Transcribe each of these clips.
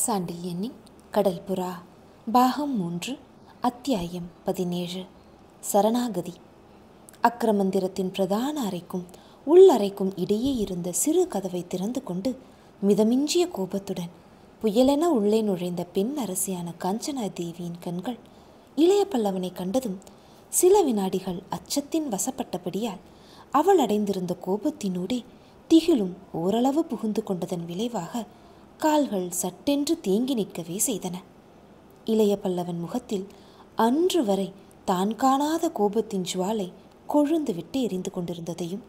சாண்டில்யனின் கடல்புறா பாகம் 3 அத்தியாயம் 17 சரணாகதி. அக்கிரமந்திரத்தின் பிரதான அறைக்கும் உள்ளறைக்கும் இடையே இருந்த சிறு கதவை திறந்து கொண்டு மிதமிஞ்சிய கோபத்துடன் புயலென உள்ளே நுழைந்த பெண் அரசியான காஞ்சனா தேவியின் கண்கள் இளைய பல்லவனை கண்டதும் சில வினாடிகள் அச்சத்தின் வசப்பட்டபடியால் அவள் அடைந்திருந்த கோபத்தினூடே திகிலும் ஓரளவு புகுந்து கொண்டதன் விளைவாக கால்கள் சட்டென்று தேங்கி நிற்கவே செய்தன. இளைய பல்லவன் முகத்தில் அன்று வரை தான் காணாத கோபத்தின் ஜுவாலை கொழுந்து விட்டு எரிந்து கொண்டிருந்ததையும்,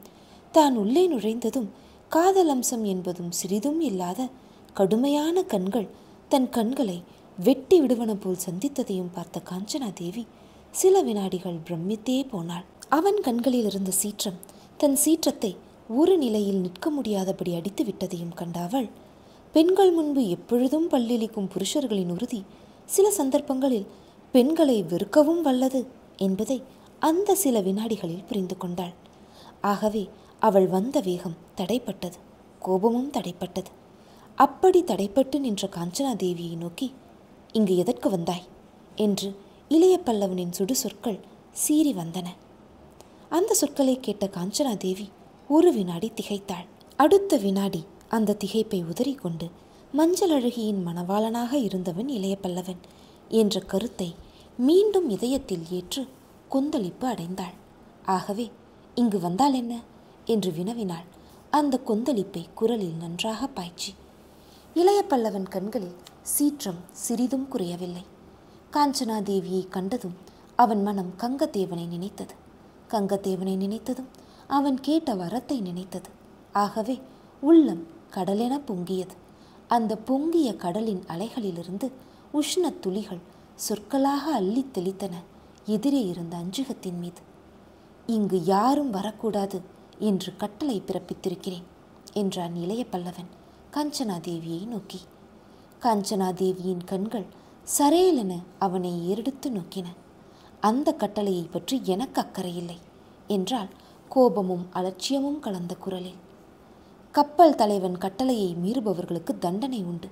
தான் உள்ளே நுழைந்ததும் காதல் அம்சம் என்பதும் சிறிதும் இல்லாத கடுமையான கண்கள் தன் கண்களை வெட்டி விடுவன போல் சந்தித்ததையும் பார்த்த காஞ்சனா தேவி சில வினாடிகள் பிரமித்தே போனாள். அவன் கண்களில் இருந்த சீற்றம் தன் சீற்றத்தை ஒரு நிலையில் நிற்க முடியாதபடி அடித்து விட்டதையும் கண்ட அவள், பெண்கள் முன்பு எப்பொழுதும் பல்லிழிக்கும் புருஷர்களின் உறுதி சில சந்தர்ப்பங்களில் பெண்களை வெறுக்கவும் வல்லது என்பதை அந்த சில வினாடிகளில் புரிந்து கொண்டாள். ஆகவே அவள் வந்த வேகம் தடைப்பட்டது, கோபமும் தடைப்பட்டது. அப்படி தடைப்பட்டு நின்ற காஞ்சனா தேவியை நோக்கி, இங்கு எதற்கு வந்தாய் என்று இளைய பல்லவனின் சுடு சொற்கள் சீறி வந்தன. அந்த சொற்களை கேட்ட காஞ்சனா தேவி ஒரு வினாடி திகைத்தாள். அடுத்த வினாடி அந்த திகைப்பை உதறிக்கொண்டு மஞ்சள் அழகியின் மணவாளனாக இருந்தவன் இளைய பல்லவன் என்ற கருத்தை மீண்டும் இதயத்தில் ஏற்று கொந்தளிப்பு அடைந்தாள். ஆகவே இங்கு வந்தால் என்ன என்று வினவினாள், அந்த கொந்தளிப்பை குரலில் நன்றாக பாய்ச்சி. இளைய பல்லவன் கண்களில் சீற்றம் சிறிதும் குறையவில்லை. காஞ்சனா தேவியை கண்டதும் அவன் மனம் கங்கதேவனை நினைத்தது. கங்கதேவனை நினைத்ததும் அவன் கேட்ட வரத்தை நினைத்தது. ஆகவே உள்ளம் கடலென பொங்கியது. அந்த பொங்கிய கடலின் அலைகளிலிருந்து உஷ்ண துளிகள் சொற்களாக அள்ளி தெளித்தன எதிரே இருந்த அஞ்சுகத்தின் மீது. இங்கு யாரும் வரக்கூடாது என்று கட்டளை பிறப்பித்திருக்கிறேன் என்றான் இளைய பல்லவன் காஞ்சனா தேவியை நோக்கி. காஞ்சனா தேவியின் கண்கள் சரேலென அவனை ஏறெடுத்து நோக்கின. அந்த கட்டளையை பற்றி எனக்கு அக்கறையில்லை என்றால் கோபமும் அலட்சியமும் கலந்த குரலில். கப்பல் தலைவன் கட்டளையை மீறுபவர்களுக்கு தண்டனை உண்டு.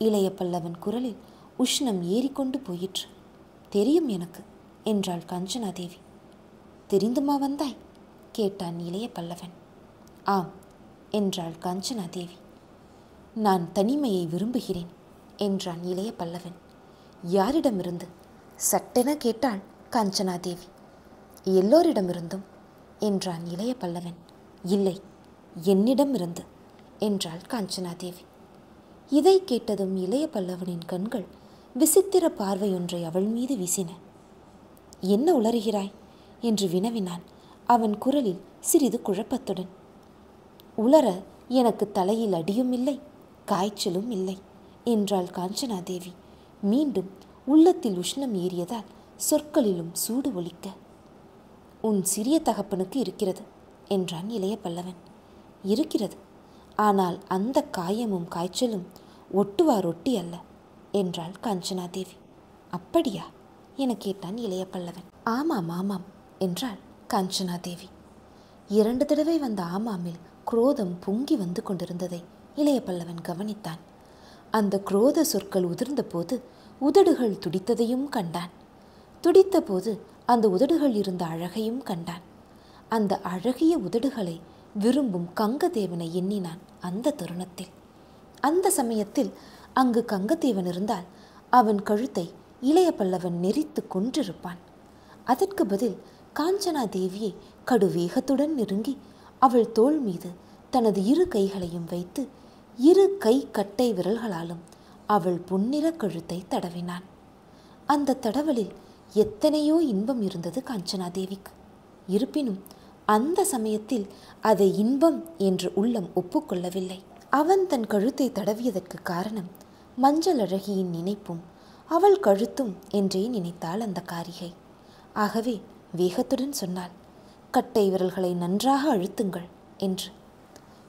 இளைய பல்லவன் குரலில் உஷ்ணம் ஏறிக்கொண்டு போயிற்று. தெரியும் எனக்கு என்றாள் காஞ்சனா தேவி. தெரிந்துமா வந்தாய் கேட்டான் இளைய பல்லவன். ஆம் என்றாள் காஞ்சனா தேவி. நான் தனிமையை விரும்புகிறேன் என்றான் இளைய பல்லவன். யாரிடமிருந்து சட்டென கேட்டாள் காஞ்சனா தேவி. எல்லோரிடமிருந்தும் என்றான் இளைய பல்லவன். இல்லை, என்னிடமிருந்து என்றாள் காஞ்சனா தேவி. இதை கேட்டதும் இளைய பல்லவனின் கண்கள் விசித்திர பார்வையொன்றை அவள் மீது வீசின. என்ன உளறுகிறாய் என்று வினவினான் அவன் குரலில் சிறிது குழப்பத்துடன். உளற எனக்கு தலையில் அடியும் இல்லை, காய்ச்சலும் இல்லை என்றாள் காஞ்சனா தேவி. மீண்டும் உள்ளத்தில் உஷ்ணம் ஏறியதால் சொற்களிலும் சூடு ஒலிக்க. உன் சிறிய தகப்பனுக்கு இருக்கிறது என்றான் இளைய பல்லவன். இருக்கிறது, ஆனால் அந்த காயமும் காய்ச்சலும் ஒட்டுவாரொட்டி அல்ல என்றாள் காஞ்சனா தேவி. அப்படியா என கேட்டான் இளைய பல்லவன். ஆமாம் ஆமாம் என்றாள் காஞ்சனா தேவி. 2 தடவை வந்த ஆமாமில் குரோதம் பொங்கி வந்து கொண்டிருந்ததை இளைய பல்லவன் கவனித்தான். அந்த குரோத சொற்கள் உதிர்ந்த போது உதடுகள் துடித்ததையும் கண்டான். துடித்த போது அந்த உதடுகள் இருந்த அழகையும் கண்டான். அந்த அழகிய உதடுகளை விரும்பும் கங்கதேவனை எண்ணினான் அந்த தருணத்தில். அந்த சமயத்தில் அங்கு கங்கதேவன் இருந்தால் அவன் கழுத்தை இளைய பல்லவன் நெரித்து கொன்றிருப்பான். அதற்கு பதில் காஞ்சனா தேவியை கடுவேகத்துடன் நெருங்கி அவள் தோள் மீது தனது 2 கைகளையும் வைத்து 2 கை கட்டை விரல்களாலும் அவள் பொன்னிற கழுத்தை தடவினான். அந்த தடவலில் எத்தனையோ இன்பம் இருந்தது காஞ்சனா தேவிக்கு. இருப்பினும் அந்த சமயத்தில் அதை இன்பம் என்று உள்ளம் ஒப்புக்கொள்ளவில்லை. அவன் தன் கழுத்தை தடவியதற்கு காரணம் மஞ்சள் அழகியின் நினைப்பும் அவள் கழுத்தும் என்றே நினைத்தாள் அந்த காரிகை. ஆகவே வேகத்துடன் சொன்னாள், கட்டை விரல்களை நன்றாக அழுத்துங்கள் என்று.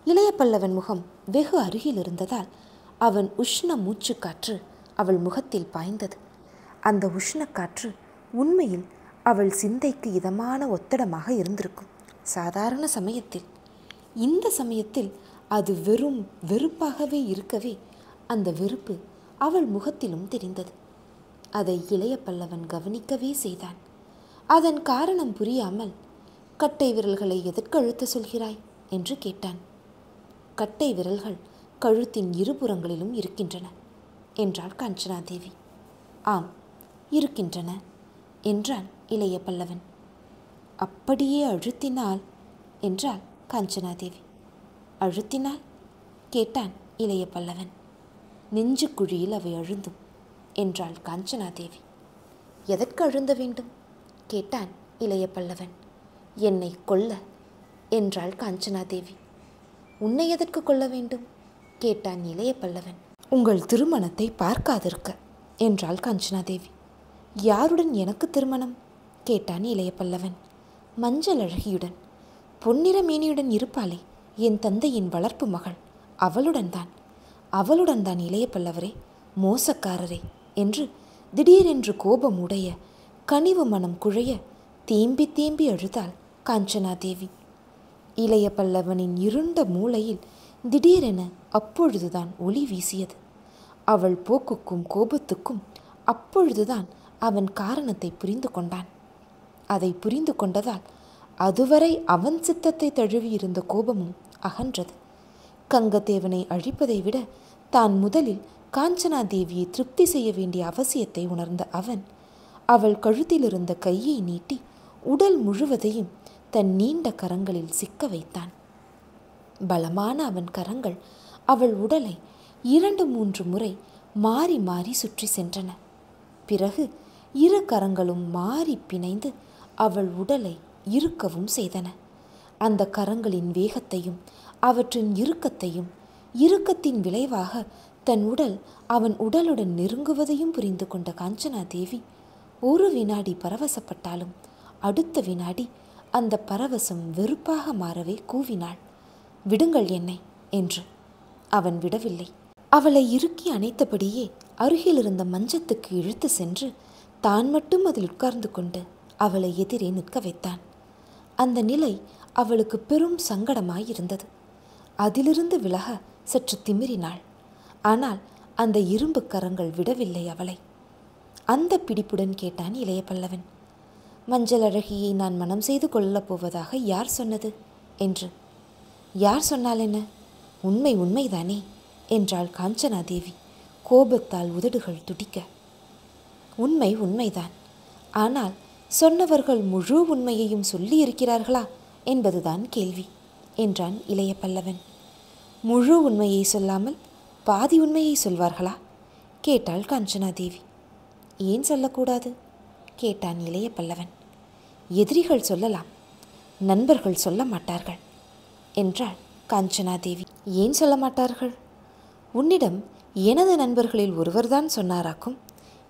இளைய பல்லவன் முகம் வெகு அருகில் இருந்ததால் அவன் உஷ்ண மூச்சு காற்று அவள் முகத்தில் பாய்ந்தது. அந்த உஷ்ண காற்று உண்மையில் அவள் சிந்தைக்கு இதமான ஒத்தடமாக இருந்திருக்கும் சாதாரண சமயத்தில். இந்த சமயத்தில் அது வெறும் வெறுப்பாகவே இருக்கவே அந்த வெறுப்பு அவள் முகத்திலும் தெரிந்தது. அதை இளைய பல்லவன் கவனிக்கவே செய்தான். அதன் காரணம் புரியாமல், கட்டை விரல்களை எதற்கு அழுத்த சொல்கிறாய் என்று கேட்டான். கட்டை விரல்கள் கழுத்தின் இருபுறங்களிலும் இருக்கின்றன என்றாள் காஞ்சனாதேவி. ஆம், இருக்கின்றன என்றான் இளைய பல்லவன். அப்படியே அழுத்தினால் என்றாள் காஞ்சனாதேவி. அழுத்தினால் கேட்டான் இளைய பல்லவன். நெஞ்சு குழியில் அவை அழுந்தும் என்றாள் காஞ்சனாதேவி. எதற்கு அழுந்த வேண்டும் கேட்டான் இளைய பல்லவன். என்னை கொல்ல என்றாள் காஞ்சனாதேவி. உன்னை எதற்கு கொல்ல வேண்டும் கேட்டான் இளைய பல்லவன். உங்கள் திருமணத்தை பார்க்காதிருக்க என்றாள் காஞ்சனாதேவி. யாருடன் எனக்கு திருமணம் கேட்டான் இளைய பல்லவன். மஞ்சள் அழகியுடன், பொன்னிற மேனியுடன் இருப்பாளே என் தந்தையின் வளர்ப்பு மகள், அவளுடன் தான் இளைய பல்லவரே, மோசக்காரரே என்று திடீரென்று கோபம் உடைய, கனிவு மனம் குழைய தேம்பி தேம்பி அழுதாள் காஞ்சனாதேவி. இளைய பல்லவனின் இருண்ட மூளையில் திடீரென அப்பொழுதுதான் ஒளி வீசியது. அவள் போக்குக்கும் கோபத்துக்கும் அப்பொழுதுதான் அவன் காரணத்தை புரிந்து கொண்டான். அதை புரிந்து கொண்டதால் அதுவரை அவன் சித்தத்தை தழுவியிருந்த கோபமும் அகன்றது. கங்கதேவனை அழிப்பதை விட தான் முதலில் காஞ்சனாதேவியை திருப்தி செய்ய வேண்டிய அவசியத்தை உணர்ந்த அவன் அவள் கழுத்திலிருந்த கையை நீட்டி உடல் முழுவதையும் தன் நீண்ட கரங்களில் சிக்க வைத்தான். பலமான அவன் கரங்கள் அவள் உடலை 2-3 முறை மாறி மாறி சுற்றி சென்றன. பிறகு இரு கரங்களும் மாறி பிணைந்து அவள் உடலை இறுக்கவும் செய்தன. அந்த கரங்களின் வேகத்தையும் அவற்றின் இறுக்கத்தின் விளைவாக தன் உடல் அவன் உடலுடன் நெருங்குவதையும் புரிந்து கொண்ட காஞ்சனாதேவி ஒரு வினாடி பரவசப்பட்டாலும் அடுத்த வினாடி அந்த பரவசம் வெறுப்பாக மாறவே கூவினாள். விடுங்கள் என்னை என்று. அவன் விடவில்லை. அவளை இறுக்கி அணைத்தபடியே அருகிலிருந்த மஞ்சத்துக்கு இழுத்து சென்று தான் மட்டும் அதில் உட்கார்ந்து கொண்டு அவளை எதிரே நிற்க வைத்தான். அந்த நிலை அவளுக்கு பெரும் சங்கடமாயிருந்தது. அதிலிருந்து விலக சற்று திமிரினாள். ஆனால் அந்த இரும்பு கரங்கள் விடவில்லை அவளை. அந்த பிடிப்புடன் கேட்டான் இளைய பல்லவன். மஞ்சள் அழகியை நான் மனம் செய்து கொள்ளப் போவதாக யார் சொன்னது என்று. யார் சொன்னால் என்ன, உண்மை உண்மைதானே என்றாள் காஞ்சனாதேவி கோபத்தால் உதடுகள் துடிக்க. உண்மை உண்மைதான். ஆனால் சொன்னவர்கள் முழு உண்மையையும் சொல்லி இருக்கிறார்களா என்பதுதான் கேள்வி என்றான் இளைய பல்லவன். முழு உண்மையை சொல்லாமல் பாதி உண்மையை சொல்வார்களா கேட்டாள் காஞ்சனாதேவி. ஏன் சொல்லக்கூடாது கேட்டான் இளைய பல்லவன். எதிரிகள் சொல்லலாம், நண்பர்கள் சொல்ல மாட்டார்கள் என்றாள் காஞ்சனாதேவி. ஏன் சொல்ல மாட்டார்கள்? உன்னிடம் எனது நண்பர்களில் ஒருவர்தான் சொன்னாராக்கும்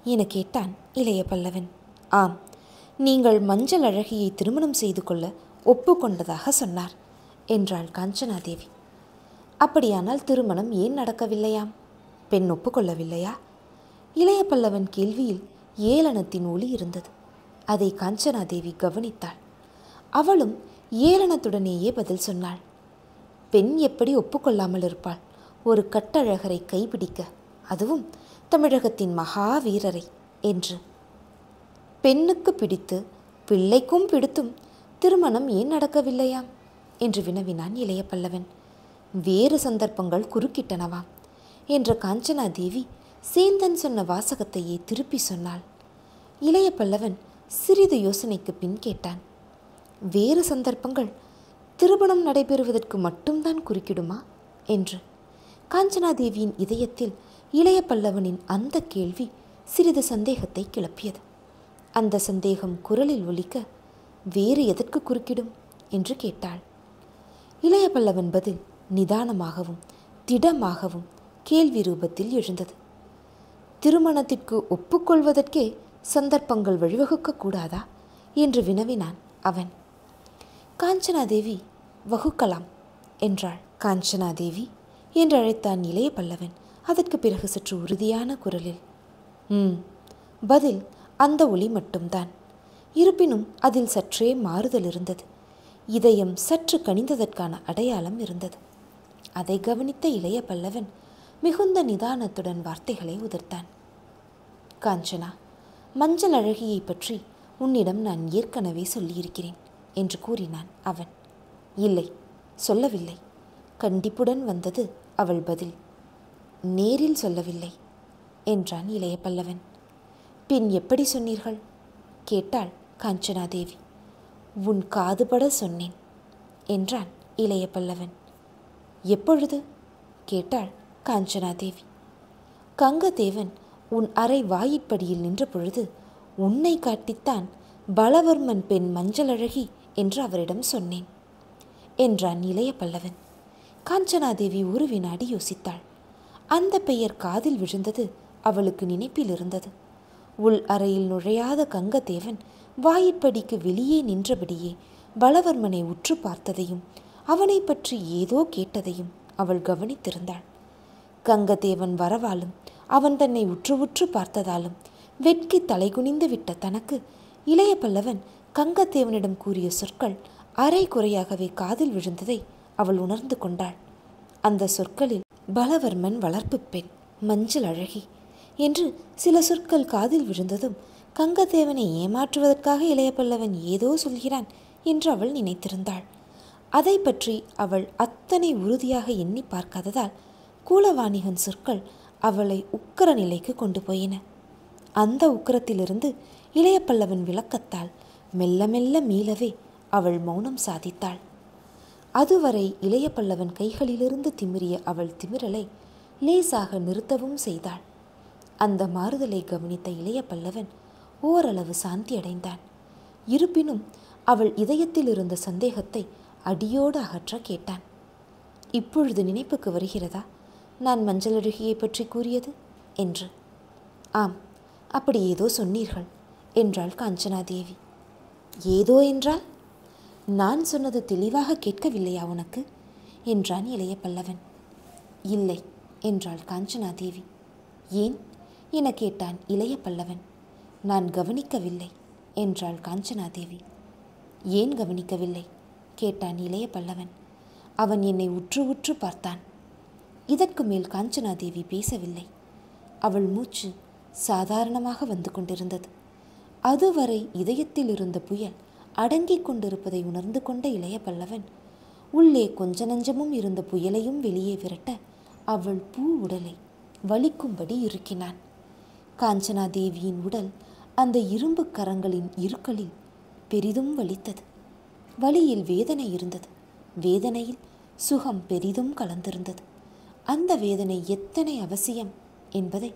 என கேட்டான் இளைய பல்லவன். ஆம், நீங்கள் மஞ்சள் அழகியை திருமணம் செய்து கொள்ள ஒப்புக்கொண்டதாக சொன்னார் என்றாள் காஞ்சனாதேவி. அப்படியானால் திருமணம் ஏன் நடக்கவில்லையாம்? பெண் ஒப்புக்கொள்ளவில்லையா? இளைய பல்லவன் கேள்வியில் ஏளனத்தின் ஒளி இருந்தது. அதை காஞ்சனாதேவி கவனித்தாள். அவளும் ஏளனத்துடனேயே பதில் சொன்னாள். பெண் எப்படி ஒப்புக்கொள்ளாமல் இருப்பாள்? ஒரு கட்டழகரை கைப்பிடிக்க, அதுவும் தமிழகத்தின் மகாவீரரை என்று. பெண்ணுக்கு பிடித்து பிள்ளைக்கும் பிடித்தும் திருமணம் ஏன் நடக்கவில்லையாம் என்று வினவினான் இளைய பல்லவன். வேறு சந்தர்ப்பங்கள் குறுக்கிட்டனவாம் என்ற காஞ்சனாதேவி சேந்தன் சொன்ன வாசகத்தையே திருப்பி சொன்னாள். இளைய பல்லவன் சிறிது யோசனைக்கு பின் கேட்டான். வேறு சந்தர்ப்பங்கள் திருமணம் நடைபெறுவதற்கு மட்டும்தான் குறுக்கிடுமா என்று. காஞ்சனாதேவியின் இதயத்தில் இளைய பல்லவனின் அந்த கேள்வி சிறிது சந்தேகத்தை கிளப்பியது. அந்த சந்தேகம் குரலில் ஒலிக்க, வேறு எதற்கு குறுக்கிடும் என்று கேட்டாள். இளைய பல்லவன் பதில் நிதானமாகவும் திடமாகவும் கேள்வி ரூபத்தில் எழுந்தது. திருமணத்திற்கு ஒப்புக்கொள்வதற்கே சந்தர்ப்பங்கள் வழிவகுக்க கூடாதா என்று வினவினான் அவன். காஞ்சனாதேவி வகுக்கலாம் என்றாள். காஞ்சனாதேவி என்று அழைத்தான் இளைய பல்லவன். அதற்கு பிறகு சற்று உறுதியான குரலில், பதில் அந்த ஒளி மட்டும்தான். இருப்பினும் அதில் சற்றே மாறுதல் இருந்தது. இதயம் சற்று கனிந்ததற்கான அடையாளம் இருந்தது. அதை கவனித்த இளைய பல்லவன் மிகுந்த நிதானத்துடன் வார்த்தைகளை உதிர்த்தான். காஞ்சனா, மஞ்சள் அழகியை பற்றி உன்னிடம் நான் ஏற்கனவே சொல்லியிருக்கிறேன் என்று கூறினான் அவன். இல்லை, சொல்லவில்லை. கண்டிப்புடன் வந்தது அவள் பதில். நேரில் சொல்லவில்லை என்றான் இளைய பல்லவன். பின் எப்படி சொன்னீர்கள் கேட்டாள் காஞ்சனாதேவி. உன் காதுபட சொன்னேன் என்றான் இளைய பல்லவன். எப்பொழுது கேட்டாள் காஞ்சனாதேவி. கங்கதேவன் உன் அறை வாயிற்படியில் நின்ற பொழுது உன்னை காட்டித்தான் பலவர்மன் பெண் மஞ்சளழகி என்று அவரிடம் சொன்னேன் என்றான் இளைய பல்லவன். காஞ்சனாதேவி ஒரு வினாடி யோசித்தாள். அந்த பெயர் காதில் விழுந்தது அவளுக்கு நினைப்பில் இருந்தது. உள் அறையில் நுழையாத கங்கதேவன் வாயிற்படிக்கு வெளியே நின்றபடியே பலவர்மனை உற்று பார்த்ததையும் அவனை பற்றி ஏதோ கேட்டதையும் அவள் கவனித்திருந்தாள். கங்கதேவன் வரவாலும் அவன் தன்னை உற்று உற்று பார்த்ததாலும் வெட்கி தலைகுனிந்து விட்ட தனக்கு இளைய பல்லவன் கங்கதேவனிடம் கூறிய சொற்கள் அரை குறையாகவே காதில் விழுந்ததை அவள் உணர்ந்து கொண்டாள். அந்த சொற்களில் பலவர்மன் வளர்ப்பு பெண், மஞ்சள் அழகி என்று சில சொற்கள் காதில் விழுந்ததும் கங்கதேவனை ஏமாற்றுவதற்காக இளைய பல்லவன் ஏதோ சொல்கிறான் என்று அவள் நினைத்திருந்தாள். அதை பற்றி அவள் அத்தனை உறுதியாக எண்ணி பார்க்காததால் கூலவாணிகன் சொற்கள் அவளை உக்கிர நிலைக்கு கொண்டு போயின. அந்த உக்கிரத்திலிருந்து இளைய பல்லவன் விளக்கத்தால் மெல்ல மெல்ல மீளவே அவள் மௌனம் சாதித்தாள். அதுவரை இளைய பல்லவன் கைகளிலிருந்து திமிரிய அவள் திமிரலை லேசாக நிறுத்தவும் செய்தாள். அந்த மாறுதலை கவனித்த இளைய பல்லவன் ஓரளவு சாந்தி அடைந்தான். இருப்பினும் அவள் இதயத்தில் இருந்த சந்தேகத்தை அடியோடு அகற்ற கேட்டான். இப்பொழுது நினைப்புக்கு வருகிறதா நான் மஞ்சளழகியை பற்றி கூறியது என்று? ஆம், அப்படி ஏதோ சொன்னீர்கள் என்றாள் காஞ்சனாதேவி. ஏதோ என்றால் நான் சொன்னது தெளிவாக கேட்கவில்லையா உனக்கு என்றான் இளைய பல்லவன். இல்லை என்றாள் காஞ்சனாதேவி. ஏன் என கேட்டான் இளைய பல்லவன். நான் கவனிக்கவில்லை என்றாள் காஞ்சனாதேவி. ஏன் கவனிக்கவில்லை கேட்டான் இளைய பல்லவன். அவன் என்னை உற்று உற்று பார்த்தான். இதற்கு மேல் காஞ்சனாதேவி பேசவில்லை. அவள் மூச்சு சாதாரணமாக வந்து கொண்டிருந்தது. அதுவரை இதயத்தில் இருந்த புயல் அடங்கிக் கொண்டிருப்பதை உணர்ந்து கொண்ட இளைய பல்லவன் உள்ளே கொஞ்ச நஞ்சமும் இருந்த புயலையும் வெளியே விரட்ட அவள் பூ உடலை வலிக்கும்படி இறுக்கினான். காஞ்சனாதேவியின் உடல் அந்த இரும்பு கரங்களின் இறுக்கலில் பெரிதும் வலித்தது. வலியில் வேதனை இருந்தது. வேதனையில் சுகம் பெரிதும் கலந்திருந்தது. அந்த வேதனை எத்தனை அவசியம் என்பதை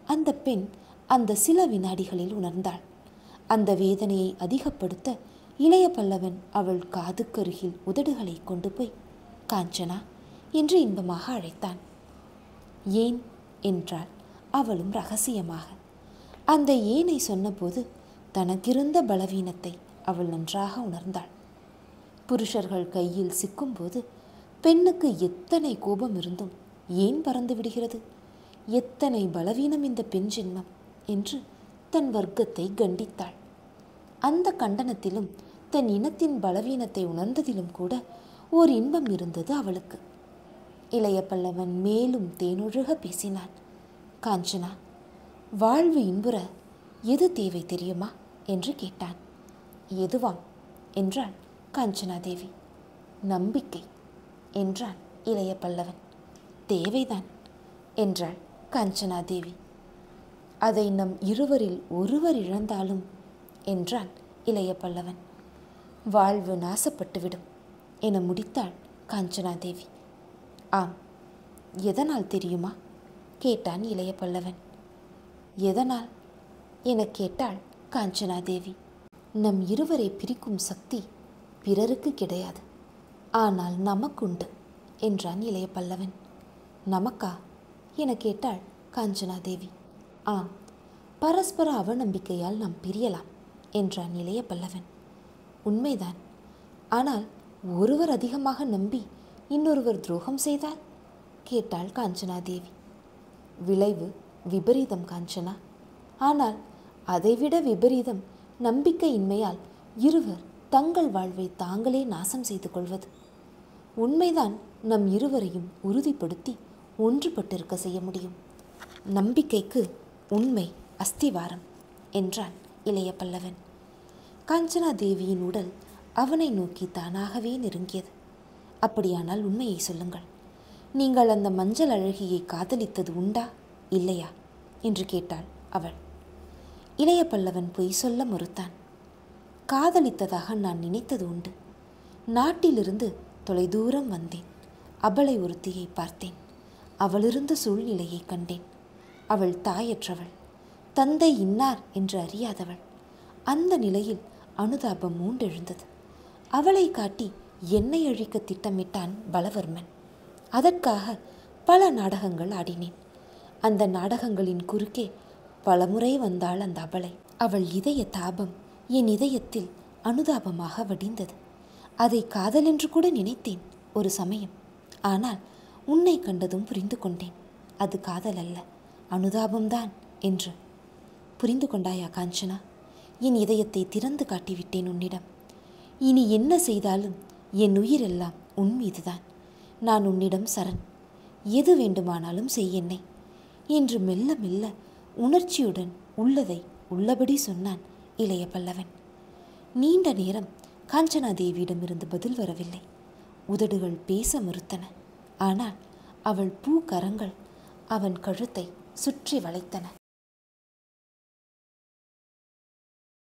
அந்த பெண் அந்த சில வினாடிகளில் உணர்ந்தாள். அந்த வேதனையை அதிகப்படுத்த இளைய பல்லவன் அவள் காதுக்கருகில் உதடுகளை கொண்டு போய் காஞ்சனா என்று இன்பமாக அழைத்தான். ஏன் என்றாள் அவளும் ரகசியமாக. அந்த ஏனை சொன்னபோது தனக்கிருந்த பலவீனத்தை அவள் நன்றாக உணர்ந்தாள். புருஷர்கள் கையில் சிக்கும்போது பெண்ணுக்கு எத்தனை கோபம் இருந்தும் ஏன் பறந்து விடுகிறது? எத்தனை பலவீனம் இந்த பெண் ஜென்மம் என்று தன் வர்க்கத்தை கண்டித்தாள். அந்த கண்டனத்திலும் தன் இனத்தின் பலவீனத்தை உணர்ந்ததிலும் கூட ஓர் இன்பம் இருந்தது அவளுக்கு. இளைய பல்லவன் மேலும் தேனொழுக பேசினான். காஞ்சனா, வாழ்வு இன்புற எது தேவை தெரியுமா என்று கேட்டான். எதுவாம் என்றாள் காஞ்சனாதேவி. நம்பிக்கை என்றான் இளைய பல்லவன். தேவைதான் என்றாள் காஞ்சனாதேவி. அதை நம் இருவரில் ஒருவர் இழந்தாலும் என்றான் இளைய பல்லவன். வாழ்வு நாசப்பட்டுவிடும் என முடித்தாள் காஞ்சனாதேவி. ஆம், எதனால் தெரியுமா கேட்டான் இளைய பல்லவன். எதனால் என கேட்டாள் காஞ்சனாதேவி. நம் இருவரை பிரிக்கும் சக்தி பிறருக்கு கிடையாது, ஆனால் நமக்குண்டு என்றான் இளைய பல்லவன். நமக்கா என கேட்டாள் காஞ்சனாதேவி. ஆம், பரஸ்பர அவநம்பிக்கையால் நாம் பிரியலாம் என்றான் இளைய பல்லவன். உண்மைதான். ஆனால் ஒருவர் அதிகமாக நம்பி இன்னொருவர் துரோகம் செய்தால் கேட்டாள் காஞ்சனாதேவி. விளைவு விபரீதம் காஞ்சனா. ஆனால் அதைவிட விபரீதம் நம்பிக்கையின்மையால் இருவர் தங்கள் வாழ்வை தாங்களே நாசம் செய்து கொள்வது. உண்மைதான் நம் இருவரையும் உறுதிப்படுத்தி ஒன்றுபட்டிருக்க செய்ய முடியும். நம்பிக்கைக்கு உண்மை அஸ்திவாரம் என்றான் இளைய பல்லவன். காஞ்சனா தேவியின் உடல் அவனை நோக்கி தானாகவே நெருங்கியது. அப்படியானால் உண்மையை சொல்லுங்கள். நீங்கள் அந்த மஞ்சள் அழகியை காதலித்தது உண்டா இல்லையா என்று கேட்டாள் அவள். இளைய பல்லவன் பொய் சொல்ல மறுத்தான். காதலித்ததாக நான் நினைத்தது உண்டு. நாட்டிலிருந்து தொலைதூரம் வந்தேன். அபலை ஒருத்தியை பார்த்தேன். அவளிருந்த சூழ்நிலையை கண்டேன். அவள் தாயற்றவள், தந்தை இன்னார் என்று அறியாதவள். அந்த நிலையில் அனுதாபம் மூண்டெழுந்தது. அவளை காட்டி என்னை அழிக்க திட்டமிட்டான் பலவர்மன். அதற்காக பல நாடகங்கள் ஆடினேன். அந்த நாடகங்களின் குறுக்கே பலமுறை வந்தாள் அந்த அபலை. அவள் இதய தாபம் என் இதயத்தில் அனுதாபமாக வடிந்தது. அதை காதல் என்று கூட நினைத்தேன் ஒரு சமயம். ஆனால் உன்னை கண்டதும் புரிந்து கொண்டேன், அது காதல் அல்ல, அனுதாபம்தான் என்று. புரிந்து கொண்டாயா காஞ்சனா? என் இதயத்தை திறந்து காட்டிவிட்டேன் உன்னிடம். இனி என்ன செய்தாலும் என் உயிரெல்லாம் உன் மீதுதான். நான் உன்னிடம் சரண். எது வேண்டுமானாலும் செய் என்னை என்று மெல்ல மெல்ல உணர்ச்சியுடன் உள்ளதை உள்ளபடி சொன்னான் இளைய பல்லவன். நீண்ட நேரம் காஞ்சனாதேவியிடமிருந்து பதில் வரவில்லை. உதடுகள் பேச மறுத்தன. ஆனால் அவள் பூக்கரங்கள் அவன் கழுத்தை சுற்றி வளைத்தன.